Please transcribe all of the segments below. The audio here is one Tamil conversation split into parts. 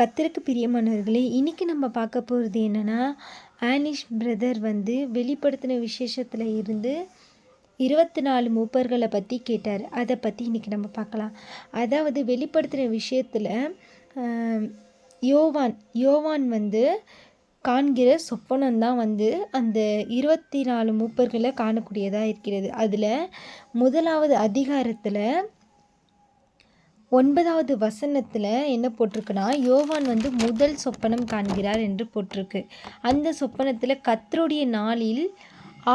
கர்த்தருக்கு பிரியமானவர்களே, இன்றைக்கி நம்ம பார்க்க போகிறது என்னென்னா, ஆனிஷ் பிரதர் வெளிப்படுத்தின விசேஷத்தில் இருந்து 24 மூப்பர்களை பற்றி கேட்டார். அதை பற்றி இன்றைக்கி நம்ம பார்க்கலாம். அதாவது வெளிப்படுத்தின விஷயத்தில் யோவான் காண்கிற சொப்பனம்தான் அந்த 24 மூப்பர்களை காணக்கூடியதாக இருக்கிறது. அதில் முதலாவது அதிகாரத்தில் 9வது வசனத்தில் என்ன போட்டிருக்குன்னா, யோவான் முதல் சொப்பனம் காண்கிறார் என்று போட்டிருக்கு. அந்த சொப்பனத்தில் கர்த்தருடைய நாளில்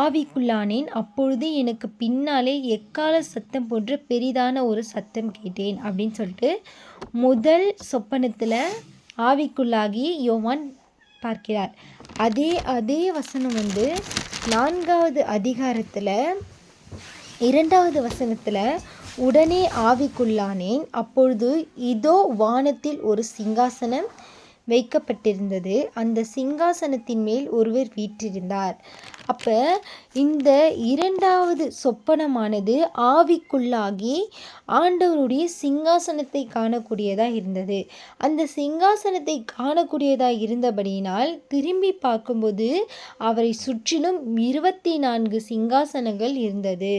ஆவிக்குள்ளானேன், அப்பொழுது எனக்கு பின்னாலே எக்கால சத்தம் போன்ற பெரிதான ஒரு சத்தம் கேட்டேன் அப்படின்னு சொல்லிட்டு முதல் சொப்பனத்தில் ஆவிக்குள்ளாகி யோவான் பார்க்கிறார். அதே வசனம் 4வது அதிகாரத்தில் 2வது வசனத்தில் உடனே ஆவிக்குள்ளானேன், அப்பொழுது இதோ வானத்தில் ஒரு சிங்காசனம் வைக்கப்பட்டிருந்தது, அந்த சிங்காசனத்தின் மேல் ஒருவர் வீற்றிருந்தார். அப்போ இந்த 2வது சொப்பனமானது ஆவிக்குள்ளாகி ஆண்டவருடைய சிங்காசனத்தை காணக்கூடியதாக இருந்தது. அந்த சிங்காசனத்தை காணக்கூடியதாக இருந்தபடியினால் திரும்பி பார்க்கும்போது அவரை சுற்றிலும் 24 சிங்காசனங்கள் இருந்தது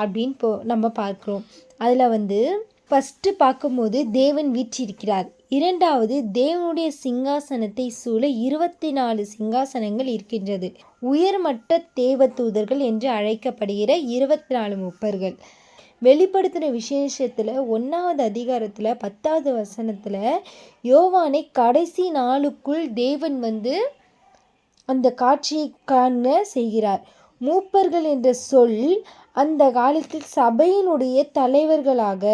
அப்படின்னு நம்ம பார்க்குறோம். அதில் ஃபஸ்ட்டு பார்க்கும்போது தேவன் வீற்றிருக்கிறார். 2வது தேவனுடைய சிங்காசனத்தை சூழ 24 சிங்காசனங்கள் இருக்கின்றது. உயர்மட்ட தேவதூதர்கள் என்று அழைக்கப்படுகிற 24 மூப்பர்கள். வெளிப்படுத்தின விசேஷத்தில் 1வது அதிகாரத்தில் 10வது வசனத்தில் யோவானை கடைசி நாளுக்குள் தேவன் அந்த காட்சியை காண செய்கிறார். மூப்பர்கள் என்ற சொல் அந்த காலத்தில் சபையினுடைய தலைவர்களாக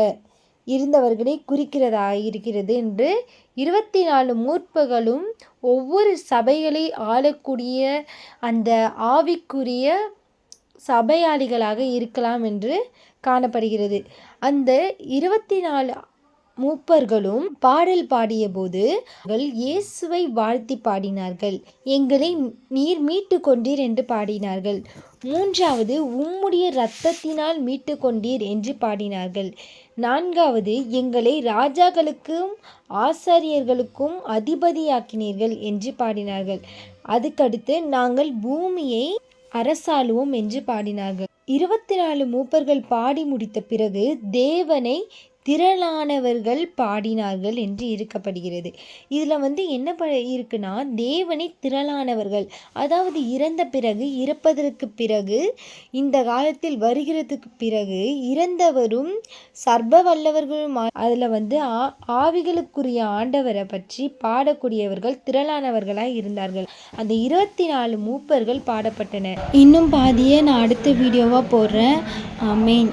இருந்தவர்களை குறிக்கிறதா இருக்கிறது என்று 24 மூப்பர்களும் ஒவ்வொரு சபைகளை ஆளக்கூடிய அந்த ஆவிக்குரிய சபையாளிகளாக இருக்கலாம் என்று காணப்படுகிறது. அந்த 24 மூப்பர்களும் பாடல் பாடிய போது இயேசுவை வாழ்த்தி பாடினார்கள். எங்களை நீர் மீட்டு கொண்டீர் என்று பாடினார்கள். 3வது உம்முடைய இரத்தத்தினால் மீட்டு கொண்டீர் என்று பாடினார்கள். 4வது எங்களை ராஜாக்களுக்கும் ஆசாரியர்களுக்கும் அதிபதியாக்கினீர்கள் என்று பாடினார்கள். அதுக்கடுத்து நாங்கள் பூமியை அரசாளுவோம் என்று பாடினார்கள். 24 மூப்பர்கள் பாடி முடித்த பிறகு தேவனை திரளானவர்கள் பாடினார்கள் என்று இருக்கப்படுகிறது. இதில் என்ன இருக்குன்னா, தேவனை திரளானவர்கள், அதாவது இறந்த பிறகு, இறப்பதற்கு பிறகு, இந்த காலத்தில் வருகிறதுக்கு பிறகு இறந்தவரும் சர்வ வல்லவர்களும் அதில் ஆவிகளுக்குரிய ஆண்டவரை பற்றி பாடக்கூடியவர்கள் திரளானவர்களாய் இருந்தார்கள். அந்த 24 மூப்பர்கள் பாடப்பட்டனர். இன்னும் பாதியை நான் அடுத்த வீடியோவாக போடுறேன். ஆமென்.